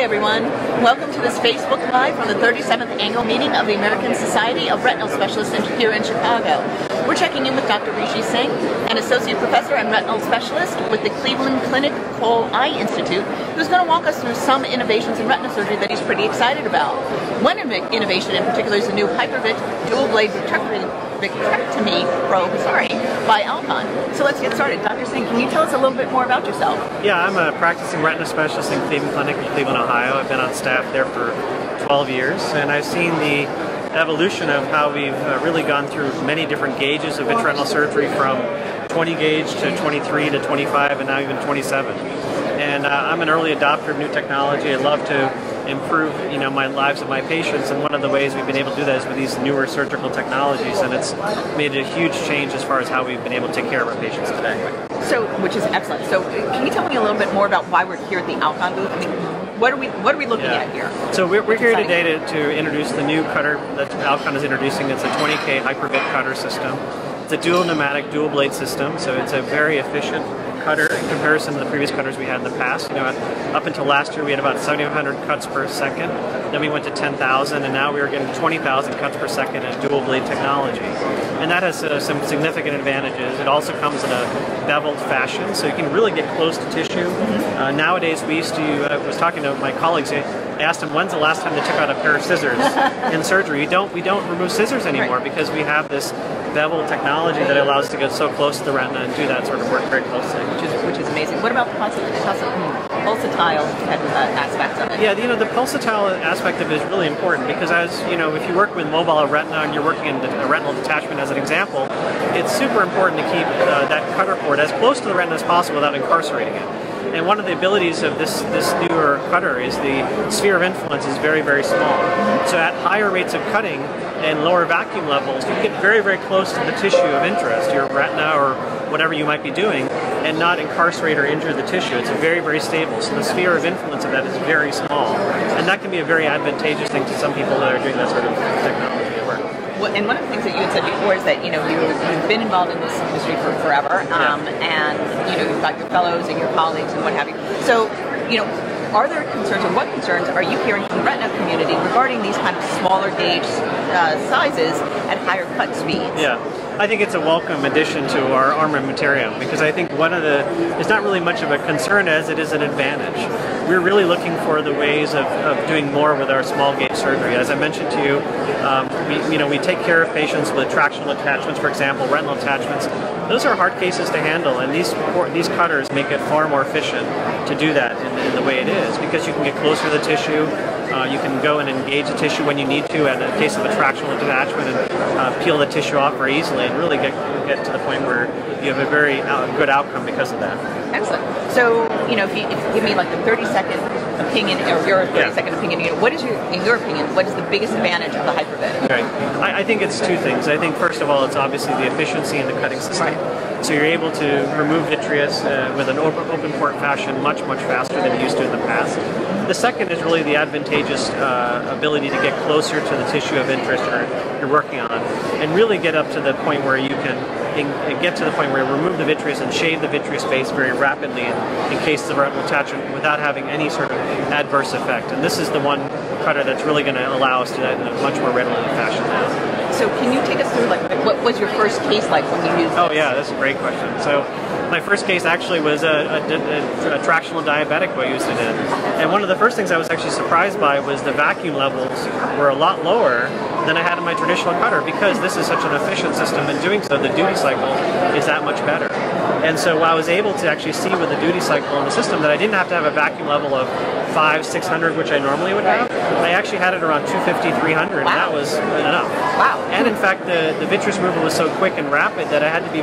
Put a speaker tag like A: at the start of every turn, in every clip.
A: Hi everyone, welcome to this Facebook Live from the 37th Annual Meeting of the American Society of Retinal Specialists here in Chicago. We're checking in with Dr. Rishi Singh, an Associate Professor and Retinal Specialist with the Cleveland Clinic Cole Eye Institute, who's going to walk us through some innovations in retina surgery that he's pretty excited about. One innovation in particular is the new HYPERVIT dual-blade vitrectomy probe, by Alcon. So let's get started. Dr. Singh, can you tell us a little bit more about yourself?
B: Yeah, I'm a practicing retina specialist in Cleveland Clinic in Cleveland, Ohio. I've been on staff there for 12 years, and I've seen the evolution of how we've really gone through many different gauges of vitreoretinal surgery, from 20 gauge to 23 to 25 and now even 27. And I'm an early adopter of new technology. I love to improve, my lives of my patients, and one of the ways we've been able to do that is with these newer surgical technologies, and it's made a huge change as far as how we've been able to take care of our patients today.
A: So, which is excellent. So, can you tell me a little bit more about why we're here at the Alcon booth? I mean, what are we looking at here?
B: So we're here today to introduce the new cutter that Alcon is introducing. It's a 20K HYPERVIT cutter system. It's a dual pneumatic, dual blade system, so it's a very efficient cutter in comparison to the previous cutters we had in the past. Up until last year we had about 7,500 cuts per second. Then we went to 10,000, and now we are getting 20,000 cuts per second in dual blade technology. And that has some significant advantages. It also comes in a beveled fashion, so you can really get close to tissue. Nowadays we used to, I was talking to my colleagues, I asked them when's the last time they took out a pair of scissors in surgery. We don't remove scissors anymore because we have this bevel technology that allows us to get so close to the retina and do that sort of work very closely.
A: Which is amazing. What about the pulsatile aspect of it?
B: Yeah, the pulsatile aspect of it is really important because, if you work with mobile retina and you're working in a retinal detachment as an example, it's super important to keep that cutter port as close to the retina as possible without incarcerating it. And one of the abilities of this newer cutter is the sphere of influence is very, very small. So at higher rates of cutting and lower vacuum levels, you can get very, very close to the tissue of interest, your retina or whatever you might be doing, and not incarcerate or injure the tissue. It's very, very stable. So the sphere of influence of that is very small. And that can be a very advantageous thing to some people that are doing that sort of technology at work.
A: Well, and one of the things that you had said before is that you've been involved in this industry for forever, and you've got your fellows and your colleagues and what have you. So, are there concerns, or what concerns are you hearing from the retina community regarding these kind of smaller gauge sizes at higher cut speeds?
B: Yeah. I think it's a welcome addition to our armamentarium, because I think it's not really much of a concern as it is an advantage. We're really looking for the ways of doing more with our small gauge surgery. As I mentioned to you, we take care of patients with tractional attachments, for example, retinal attachments. Those are hard cases to handle, and these cutters make it far more efficient to do that in the way it is, because you can get closer to the tissue. You can go and engage the tissue when you need to, in the case of a tractional detachment, and peel the tissue off very easily, and really get to the point where you have a very good outcome because of that.
A: Excellent. So, if you give me like the 30-second opinion, or your 30-second opinion, in your opinion, what is the biggest advantage of the HYPERVIT?
B: Right. I think it's two things. I think first of all, it's obviously the efficiency in the cutting system. Right. So you're able to remove vitreous with an open port fashion much, much faster than you used to in the past. The second is really the advantageous ability to get closer to the tissue of interest you're working on, and really get up to the point where you can get to the point where you remove the vitreous and shave the vitreous space very rapidly in cases of retinal attachment without having any sort of adverse effect. And this is the one cutter that's really going to allow us to do that in a much more readily fashion now.
A: So can you take us through, what was your first case like when you used this?
B: Oh yeah, that's a great question. So my first case actually was a tractional diabetic who I used it in. And one of the first things I was actually surprised by was the vacuum levels were a lot lower than I had in my traditional cutter, because this is such an efficient system. In doing so, the duty cycle is that much better. And so I was able to actually see with the duty cycle in the system that I didn't have to have a vacuum level of 500-600, which I normally would have. I actually had it around 250-300, and that was enough.
A: Wow.
B: And in fact, the vitreous removal was so quick and rapid that I had to be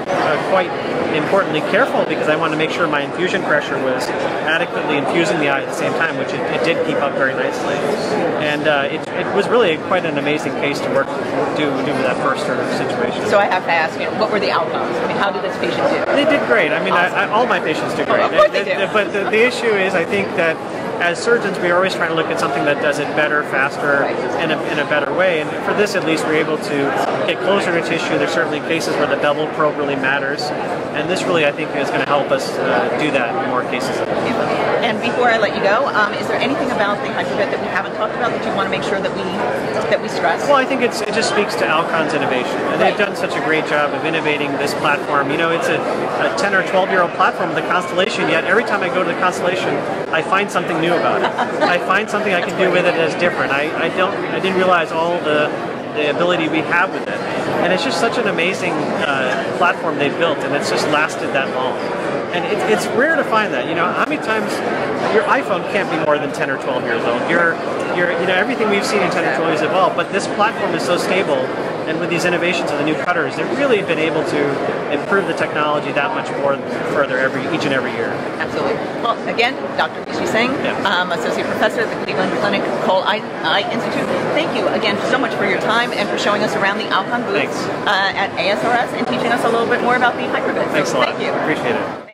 B: quite importantly careful, because I wanted to make sure my infusion pressure was adequately infusing the eye at the same time, which it did keep up very nicely. And it was really quite an amazing case to do with that first sort of situation.
A: So I have to ask you, what were the outcomes? I mean, how did this patient do?
B: They did great. I mean, awesome. All my patients do great.
A: Of course they do.
B: But the issue is, I think that as surgeons, we're always trying to look at something that does it better, faster, in a better way. And for this, at least, we're able to get closer to tissue. There's certainly cases where the bevel probe really matters. And this really, I think, is going to help us do that in more cases.
A: And before I let you go, is there anything about the HYPERVIT that we haven't talked about that you want to make sure that we stress?
B: Well, I think it just speaks to Alcon's innovation. And they've done such a great job of innovating this platform. You know, it's a 10 or 12-year-old platform, the Constellation, yet every time I go to the Constellation, I find something new about it. I find something I can do with it that's different. I didn't realize all the ability we have with it. And it's just such an amazing platform they've built, and it's just lasted that long. And it's rare to find that. You know, how many times your iPhone can't be more than 10 or 12 years old. You know, everything we've seen in 10 or 12 years evolved, but this platform is so stable, and with these innovations of the new cutters, they've really been able to improve the technology that much more further each and every year.
A: Absolutely. Well, again, Dr. Rishi Singh, Associate Professor at the Cleveland Clinic Cole Eye Institute. Thank you again so much for your time and for showing us around the Alcon booth at ASRS and teaching us a little bit more about the HYPERVIT.
B: Thanks a lot.
A: Thank you.
B: Appreciate it.